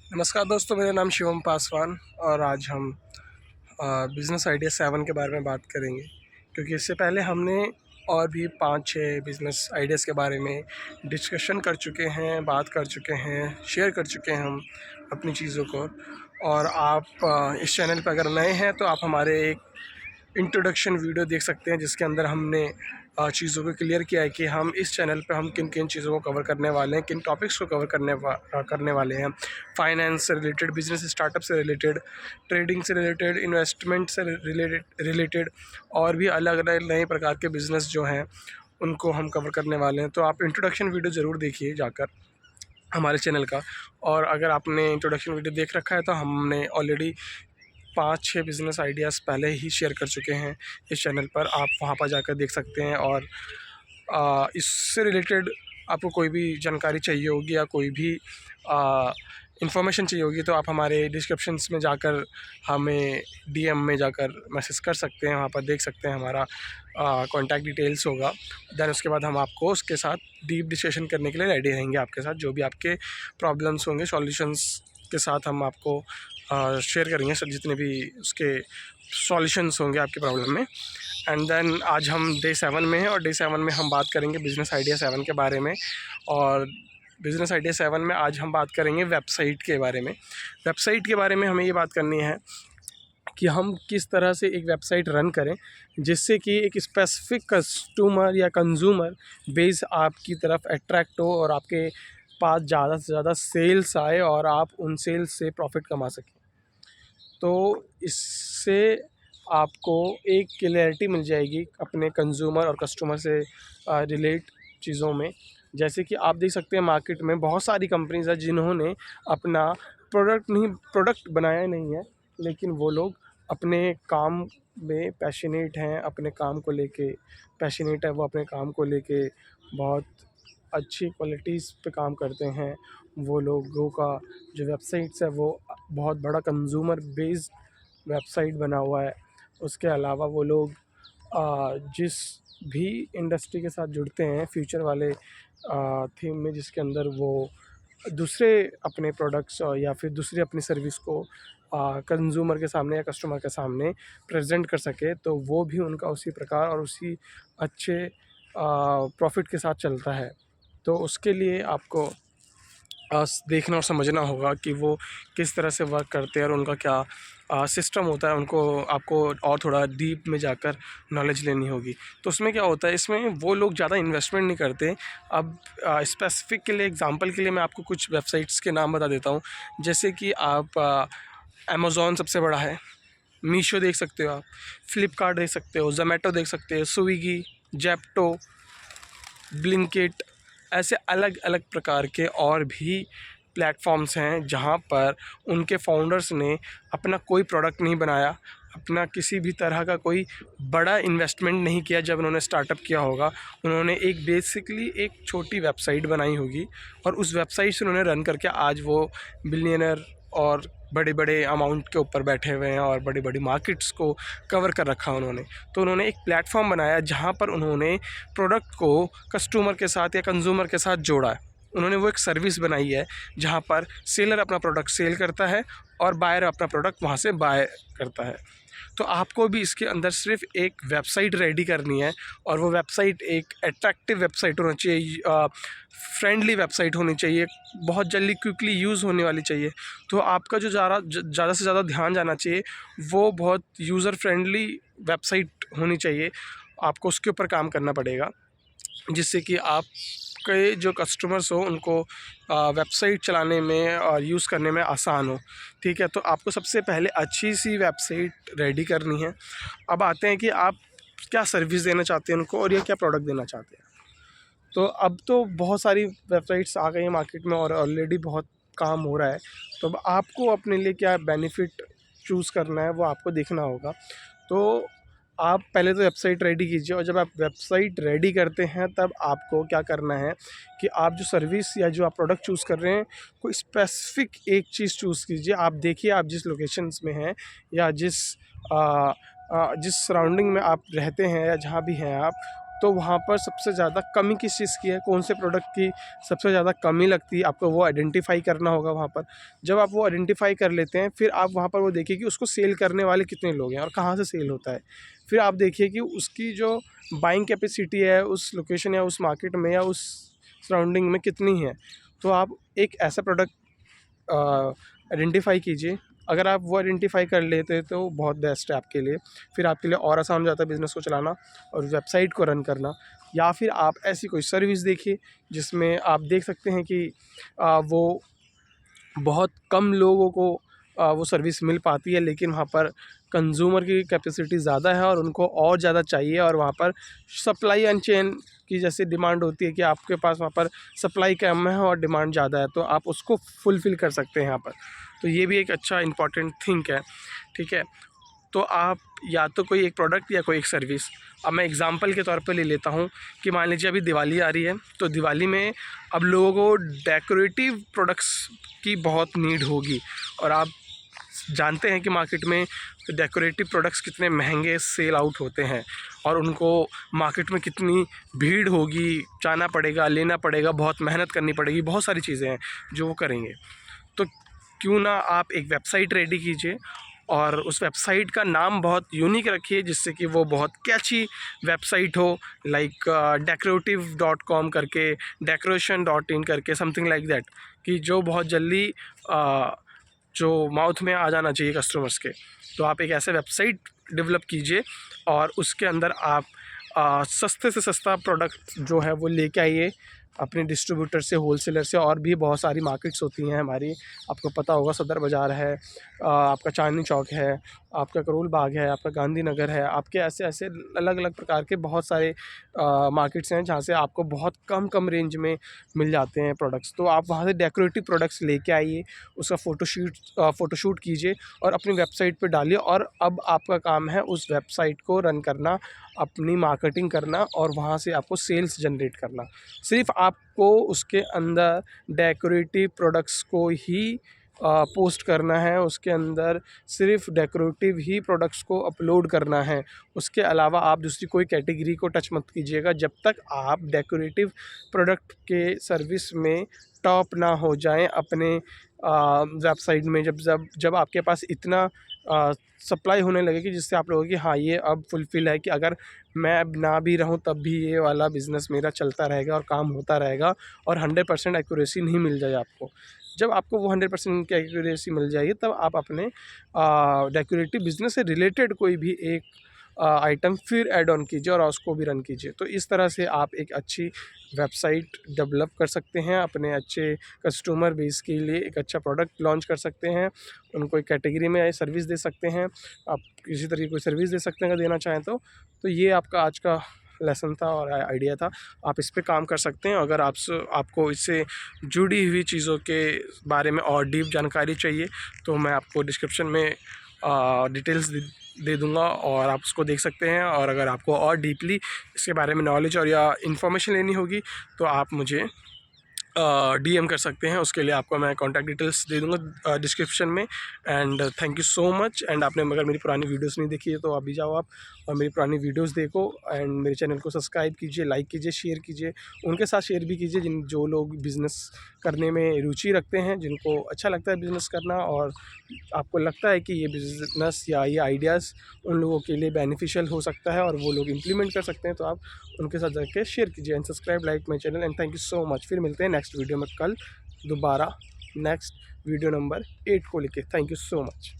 नमस्कार दोस्तों, मेरा नाम शिवम पासवान और आज हम बिज़नेस आइडिया 7 के बारे में बात करेंगे। क्योंकि इससे पहले हमने और भी 5-6 बिज़नेस आइडियाज़ के बारे में डिस्कशन कर चुके हैं, बात कर चुके हैं, शेयर कर चुके हैं हम अपनी चीज़ों को। और आप इस चैनल पर अगर नए हैं तो आप हमारे एक इंट्रोडक्शन वीडियो देख सकते हैं, जिसके अंदर हमने चीज़ों को क्लियर किया है कि हम इस चैनल पे हम किन किन चीज़ों को कवर करने वाले हैं, किन टॉपिक्स को कवर करने वाले हैं। फाइनेंस से रिलेटेड, बिजनेस स्टार्टअप से रिलेटेड, ट्रेडिंग से रिलेटेड, इन्वेस्टमेंट से रिलेटेड और भी अलग अलग नए प्रकार के बिज़नेस जो हैं उनको हम कवर करने वाले हैं। तो आप इंट्रोडक्शन वीडियो ज़रूर देखिए जाकर हमारे चैनल का। और अगर आपने इंट्रोडक्शन वीडियो देख रखा है तो हमने ऑलरेडी 5-6 बिज़नेस आइडियाज़ पहले ही शेयर कर चुके हैं इस चैनल पर। आप वहाँ पर जाकर देख सकते हैं। और इससे रिलेटेड आपको कोई भी जानकारी चाहिए होगी या कोई भी इंफॉर्मेशन चाहिए होगी तो आप हमारे डिस्क्रिप्शंस में जाकर हमें डीएम में जाकर मैसेज कर सकते हैं। वहाँ पर देख सकते हैं हमारा कॉन्टैक्ट डिटेल्स होगा। दैन उसके बाद हम आपको उसके साथ डीप डिस्कशन करने के लिए रेडी रहेंगे। आपके साथ जो भी आपके प्रॉब्लम्स होंगे, सॉल्यूशंस के साथ हम आपको शेयर करेंगे सब जितने भी उसके सॉल्यूशंस होंगे आपकी प्रॉब्लम में। एंड देन आज हम डे 7 में हैं और डे 7 में हम बात करेंगे बिज़नेस आइडिया 7 के बारे में। और बिज़नेस आइडिया 7 में आज हम बात करेंगे वेबसाइट के बारे में। वेबसाइट के बारे में हमें ये बात करनी है कि हम किस तरह से एक वेबसाइट रन करें जिससे कि एक स्पेसिफिक कस्टमर या कंज्यूमर बेस आपकी तरफ अट्रैक्ट हो और आपके पास ज़्यादा से ज़्यादा सेल्स आए और आप उन सेल्स से प्रॉफिट कमा सकें। तो इससे आपको एक क्लैरिटी मिल जाएगी अपने कंज्यूमर और कस्टमर से रिलेट चीज़ों में। जैसे कि आप देख सकते हैं मार्केट में बहुत सारी कंपनीज़ हैं जिन्होंने अपना प्रोडक्ट बनाया नहीं है, लेकिन वो लोग अपने काम में पैशनेट हैं, अपने काम को लेके पैशनेट है, वो अपने काम को लेके बहुत अच्छी क्वालिटीज़ पे काम करते हैं। वो लोगों का जो वेबसाइट्स है वो बहुत बड़ा कंज्यूमर बेस्ड वेबसाइट बना हुआ है। उसके अलावा वो लोग जिस भी इंडस्ट्री के साथ जुड़ते हैं फ्यूचर वाले थीम में, जिसके अंदर वो दूसरे अपने प्रोडक्ट्स या फिर दूसरी अपनी सर्विस को कंज्यूमर के सामने या कस्टमर के सामने प्रेजेंट कर सके, तो वो भी उनका उसी प्रकार और उसी अच्छे प्रॉफिट के साथ चलता है। तो उसके लिए आपको देखना और समझना होगा कि वो किस तरह से वर्क करते हैं और उनका क्या सिस्टम होता है। उनको आपको और थोड़ा डीप में जाकर नॉलेज लेनी होगी। तो उसमें क्या होता है, इसमें वो लोग ज़्यादा इन्वेस्टमेंट नहीं करते। अब स्पेसिफिक के लिए, एग्जांपल के लिए मैं आपको कुछ वेबसाइट्स के नाम बता देता हूँ। जैसे कि आप अमेज़ॉन सबसे बड़ा है, मीशो देख सकते हो आप, फ्लिपकार्ट देख सकते हो, ज़ोमैटो देख सकते हो, स्विगी, जेप्टो, ब्लिंकिट, ऐसे अलग अलग प्रकार के और भी प्लेटफॉर्म्स हैं जहां पर उनके फाउंडर्स ने अपना कोई प्रोडक्ट नहीं बनाया, अपना किसी भी तरह का कोई बड़ा इन्वेस्टमेंट नहीं किया। जब उन्होंने स्टार्टअप किया होगा उन्होंने एक बेसिकली एक छोटी वेबसाइट बनाई होगी और उस वेबसाइट से उन्होंने रन करके आज वो बिलियनर और बड़े बड़े अमाउंट के ऊपर बैठे हुए हैं और बड़ी बड़ी मार्केट्स को कवर कर रखा उन्होंने। तो उन्होंने एक प्लेटफॉर्म बनाया जहाँ पर उन्होंने प्रोडक्ट को कस्टमर के साथ या कंज्यूमर के साथ जोड़ा है। उन्होंने वो एक सर्विस बनाई है जहाँ पर सेलर अपना प्रोडक्ट सेल करता है और बायर अपना प्रोडक्ट वहाँ से बाय करता है। तो आपको भी इसके अंदर सिर्फ एक वेबसाइट रेडी करनी है और वो वेबसाइट एक अट्रैक्टिव वेबसाइट होना चाहिए, फ्रेंडली वेबसाइट होनी चाहिए, बहुत जल्दी क्विकली यूज़ होने वाली चाहिए। तो आपका जो ज़्यादा से ज़्यादा ध्यान जाना चाहिए वो बहुत यूज़र फ्रेंडली वेबसाइट होनी चाहिए। आपको उसके ऊपर काम करना पड़ेगा जिससे कि आपके जो कस्टमर्स हो उनको वेबसाइट चलाने में और यूज़ करने में आसान हो। ठीक है, तो आपको सबसे पहले अच्छी सी वेबसाइट रेडी करनी है। अब आते हैं कि आप क्या सर्विस देना चाहते हैं उनको और या क्या प्रोडक्ट देना चाहते हैं। तो अब तो बहुत सारी वेबसाइट्स आ गई हैं मार्केट में और ऑलरेडी बहुत काम हो रहा है। तो अब आपको अपने लिए क्या बेनिफिट चूज़ करना है वो आपको देखना होगा। तो आप पहले तो वेबसाइट रेडी कीजिए और जब आप वेबसाइट रेडी करते हैं तब आपको क्या करना है कि आप जो सर्विस या जो आप प्रोडक्ट चूज़ कर रहे हैं कोई स्पेसिफिक एक चीज़ चूज़ कीजिए। आप देखिए आप जिस लोकेशंस में हैं या जिस सराउंडिंग में आप रहते हैं या जहाँ भी हैं आप, तो वहाँ पर सबसे ज़्यादा कमी किस चीज़ की है, कौन से प्रोडक्ट की सबसे ज़्यादा कमी लगती है, आपको वो आइडेंटिफ़ाई करना होगा वहाँ पर। जब आप वो आइडेंटिफ़ाई कर लेते हैं, फिर आप वहाँ पर वो देखिए कि उसको सेल करने वाले कितने लोग हैं और कहाँ से सेल होता है। फिर आप देखिए कि उसकी जो बाइंग कैपेसिटी है उस लोकेशन या उस मार्केट में या उस सराउंडिंग में कितनी है। तो आप एक ऐसा प्रोडक्ट आइडेंटिफ़ाई कीजिए। अगर आप वो आइडेंटिफ़ाई कर लेते हैं तो बहुत बेस्ट है आपके लिए। फिर आपके लिए और आसान हो जाता है बिज़नेस को चलाना और वेबसाइट को रन करना। या फिर आप ऐसी कोई सर्विस देखिए जिसमें आप देख सकते हैं कि वो बहुत कम लोगों को वो सर्विस मिल पाती है, लेकिन वहाँ पर कंज्यूमर की कैपेसिटी ज़्यादा है और उनको और ज़्यादा चाहिए, और वहाँ पर सप्लाई एंड चेन की जैसे डिमांड होती है कि आपके पास वहाँ पर सप्लाई कम है और डिमांड ज़्यादा है, तो आप उसको फुलफ़िल कर सकते हैं यहाँ पर। तो ये भी एक अच्छा इम्पॉर्टेंट थिंग है, ठीक है। तो आप या तो कोई एक प्रोडक्ट या कोई एक सर्विस, अब मैं एग्ज़ाम्पल के तौर पे ले लेता हूँ कि मान लीजिए अभी दिवाली आ रही है, तो दिवाली में अब लोगों को डेकोरेटिव प्रोडक्ट्स की बहुत नीड होगी, और आप जानते हैं कि मार्केट में डेकोरेटिव प्रोडक्ट्स कितने महंगे सेल आउट होते हैं और उनको मार्केट में कितनी भीड़ होगी, जाना पड़ेगा, लेना पड़ेगा, बहुत मेहनत करनी पड़ेगी, बहुत सारी चीज़ें हैं जो वो करेंगे। तो क्यों ना आप एक वेबसाइट रेडी कीजिए और उस वेबसाइट का नाम बहुत यूनिक रखिए जिससे कि वो बहुत कैची वेबसाइट हो, लाइक decorative.com करके, decoration.in करके, समथिंग लाइक दैट, कि जो बहुत जल्दी जो माउथ में आ जाना चाहिए कस्टमर्स के। तो आप एक ऐसे वेबसाइट डेवलप कीजिए और उसके अंदर आप सस्ते से सस्ता प्रोडक्ट जो है वो लेके आइए अपने डिस्ट्रीब्यूटर से, होलसेलर से। और भी बहुत सारी मार्केट्स होती हैं हमारी, आपको पता होगा, सदर बाज़ार है, आपका चांदनी चौक है, आपका करोल बाग है, आपका गांधीनगर है, आपके ऐसे ऐसे अलग अलग प्रकार के बहुत सारे मार्केट्स हैं जहाँ से आपको बहुत कम कम रेंज में मिल जाते हैं प्रोडक्ट्स। तो आप वहाँ से डेकोरेटिव प्रोडक्ट्स लेके आइए, उसका फ़ोटोशूट कीजिए और अपनी वेबसाइट पे डालिए, और अब आपका काम है उस वेबसाइट को रन करना, अपनी मार्केटिंग करना और वहाँ से आपको सेल्स जनरेट करना। सिर्फ आपको उसके अंदर डेकोरेटिव प्रोडक्ट्स को ही पोस्ट करना है, उसके अंदर सिर्फ डेकोरेटिव ही प्रोडक्ट्स को अपलोड करना है। उसके अलावा आप दूसरी कोई कैटेगरी को टच मत कीजिएगा जब तक आप डेकोरेटिव प्रोडक्ट के सर्विस में टॉप ना हो जाएं अपने वेबसाइट में। जब आपके पास इतना सप्लाई होने लगे कि जिससे आप लोगों की हाँ ये अब फुलफ़िल है कि अगर मैं अब ना भी रहूं तब भी ये वाला बिज़नेस मेरा चलता रहेगा और काम होता रहेगा, और 100% एक्यूरेसी नहीं मिल जाए आपको। जब आपको वो 100% की एक्यूरेसी मिल जाएगी तब आप अपने डेकोरेटिव बिज़नेस से रिलेटेड कोई भी एक आइटम फिर ऐड ऑन कीजिए और उसको भी रन कीजिए। तो इस तरह से आप एक अच्छी वेबसाइट डेवलप कर सकते हैं, अपने अच्छे कस्टमर बेस के लिए एक अच्छा प्रोडक्ट लॉन्च कर सकते हैं, उनको एक कैटेगरी में सर्विस दे सकते हैं। आप किसी तरह की कोई सर्विस दे सकते हैं अगर देना चाहें तो। तो ये आपका आज का लेसन था और आइडिया था, आप इस पे काम कर सकते हैं। अगर आपको इससे जुड़ी हुई चीज़ों के बारे में और डीप जानकारी चाहिए तो मैं आपको डिस्क्रिप्शन में डिटेल्स दे दूँगा और आप उसको देख सकते हैं। और अगर आपको और डीपली इसके बारे में नॉलेज और या इन्फॉर्मेशन लेनी होगी तो आप मुझे डीएम कर सकते हैं। उसके लिए आपको मैं कॉन्टैक्ट डिटेल्स दे दूँगा डिस्क्रिप्शन में। And thank you so much. And आपने अगर मेरी पुरानी वीडियोस नहीं देखी है तो अभी जाओ आप और मेरी पुरानी वीडियोस देखो, एंड मेरे चैनल को सब्सक्राइब कीजिए, लाइक कीजिए, शेयर कीजिए। उनके साथ शेयर भी कीजिए जो लोग बिज़नेस करने में रुचि रखते हैं, जिनको अच्छा लगता है बिज़नेस करना, और आपको लगता है कि ये बिज़नेस या ये आइडियाज़ उन लोगों के लिए बेनिफिशियल हो सकता है और वो लोग इम्प्लीमेंट कर सकते हैं, तो आप उनके साथ जाके शेयर कीजिए। And subscribe, like my channel. And thank you so much. फिर मिलते हैं नेक्स्ट वीडियो में कल दोबारा, नेक्स्ट वीडियो नंबर 8 को लेके। Thank you so much.